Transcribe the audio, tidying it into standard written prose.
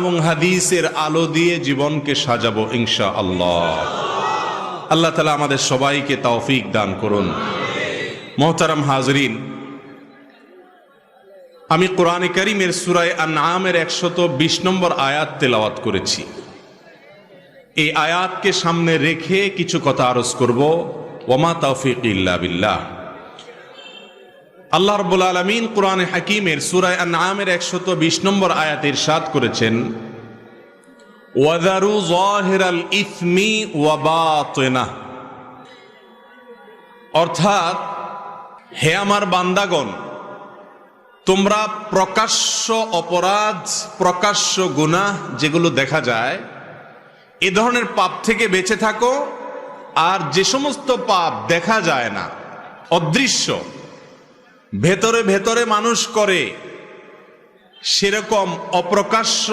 এবং হাদিসের আলো দিয়ে জীবনকে সাজাবো ইনশাআল্লাহ। আল্লাহ তাআলা আমাদের সবাইকে তৌফিক দান করুন। মোহতারাম হাজরিন, আমি কোরআনে কারীমের সূরা আনআমের 120 নম্বর আয়াত তেলাওয়াত করেছি। এই আয়াতকে সামনে রেখে কিছু কথা আরজ করব। ওয়ামা তাওফীক ইল্লা বিল্লাহ। আল্লাহ রাব্বুল আলামিন কোরআনে হাকীমের সূরা আনআমের 120 নম্বর আয়াতে ইরশাদ করেছেন, ওয়াযারু যাহিরাল ইসমি ওয়া বাতিনাহ, অর্থাৎ হে আমার বান্দাগণ, তোমরা প্রকাশ্য অপরাধ, প্রকাশ্য গুনাহ যেগুলো দেখা যায় এ ধরনের পাপ থেকে বেঁচে থাকো। আর যে সমস্ত পাপ দেখা যায় না, অদৃশ্য, ভেতরে ভেতরে মানুষ করে, সেরকম অপ্রকাশ্য